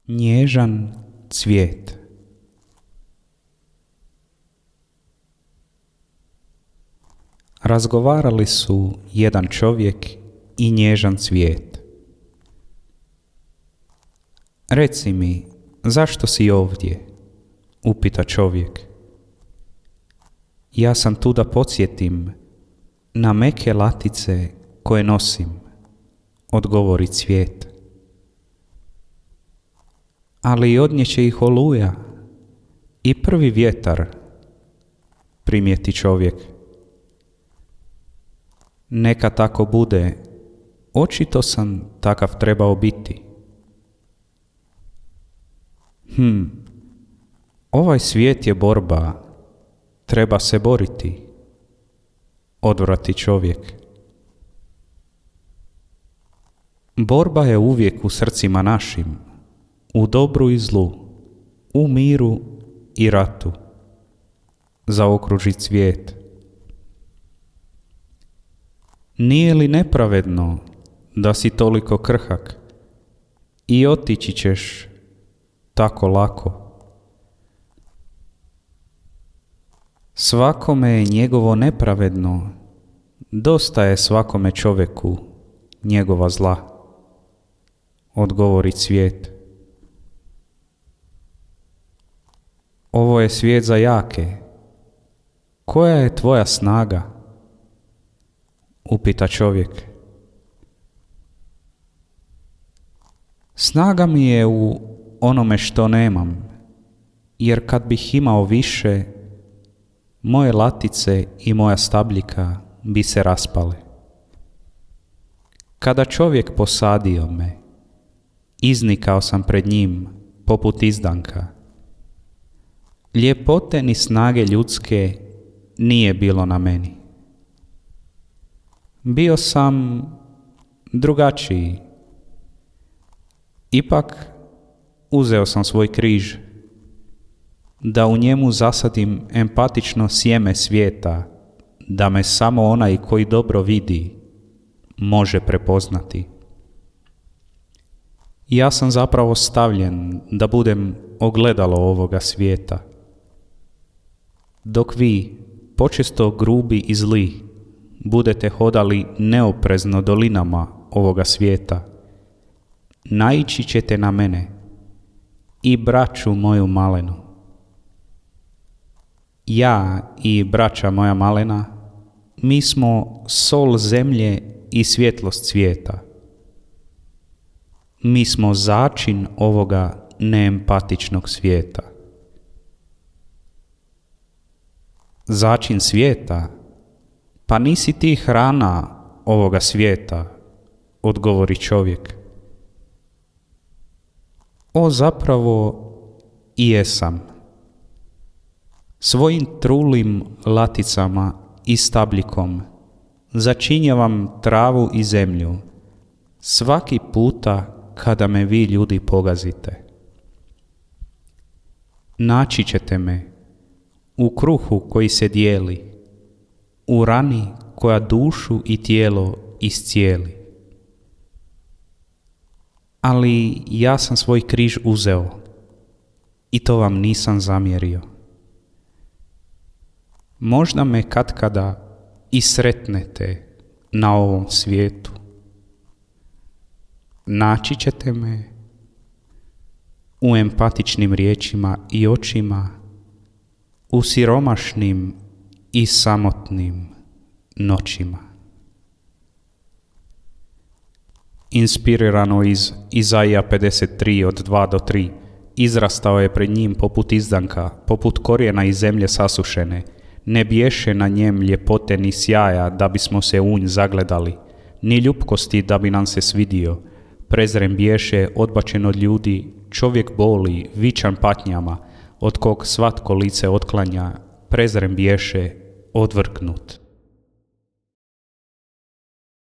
Nježan cvijet. Razgovarali su jedan čovjek i nježan cvijet. Reci mi, zašto si ovdje? Upita čovjek. Ja sam tu da podsjetim na meke latice koje nosim, odgovori cvijet. Ali odnijeće ih oluja i prvi vjetar, primijeti čovjek. Neka tako bude, očito sam takav trebao biti. Ovaj svijet je borba, treba se boriti, odvrati čovjek. Borba je uvijek u srcima našim, u dobru i zlu, u miru i ratu, zaokruži cvijet. Nije li nepravedno da si toliko krhak i otići ćeš tako lako? Svakome je njegovo nepravedno, dosta je svakome čovjeku njegova zla, odgovori cvijet. Ovo je svijet za jake. Koja je tvoja snaga? Upita čovjek. Snaga mi je u onome što nemam, jer kad bih imao više, moje latice i moja stabljika bi se raspale. Kada čovjek posadio me, iznikao sam pred njim poput izdanka. Ljepote ni snage ljudske nije bilo na meni. Bio sam drugačiji. Ipak uzeo sam svoj križ, da u njemu zasadim empatično sjeme svijeta, da me samo onaj koji dobro vidi može prepoznati. Ja sam zapravo stavljen da budem ogledalo ovoga svijeta. Dok vi, počesto grubi i zli, budete hodali neoprezno dolinama ovoga svijeta, naići ćete na mene i braću moju malenu. Ja i braća moja malena, mi smo sol zemlje i svjetlost svijeta. Mi smo začin ovoga neempatičnog svijeta. Začin svijeta? Pa nisi ti hrana ovoga svijeta, odgovori čovjek. O, zapravo i jesam. Svojim trulim laticama i stabljikom začinjavam travu i zemlju svaki puta kada me vi ljudi pogazite. Naći ćete me u kruhu koji se dijeli, u rani koja dušu i tijelo iscijeli. Ali ja sam svoj križ uzeo i to vam nisam zamjerio. Možda me katkada i sretnete na ovom svijetu. Naći ćete me u empatičnim riječima i očima, u siromašnim i samotnim noćima. Inspirirano iz Izaija 53 od 2 do 3, izrastao je pred njim poput izdanka, poput korijena iz zemlje sasušene. Ne biješe na njem ljepote ni sjaja da bismo se u nj zagledali, ni ljupkosti da bi nam se svidio. Prezren biješe odbačen od ljudi, čovjek boli, vičan patnjama, od kog svatko lice otklanja, prezren biješe odvrgnut.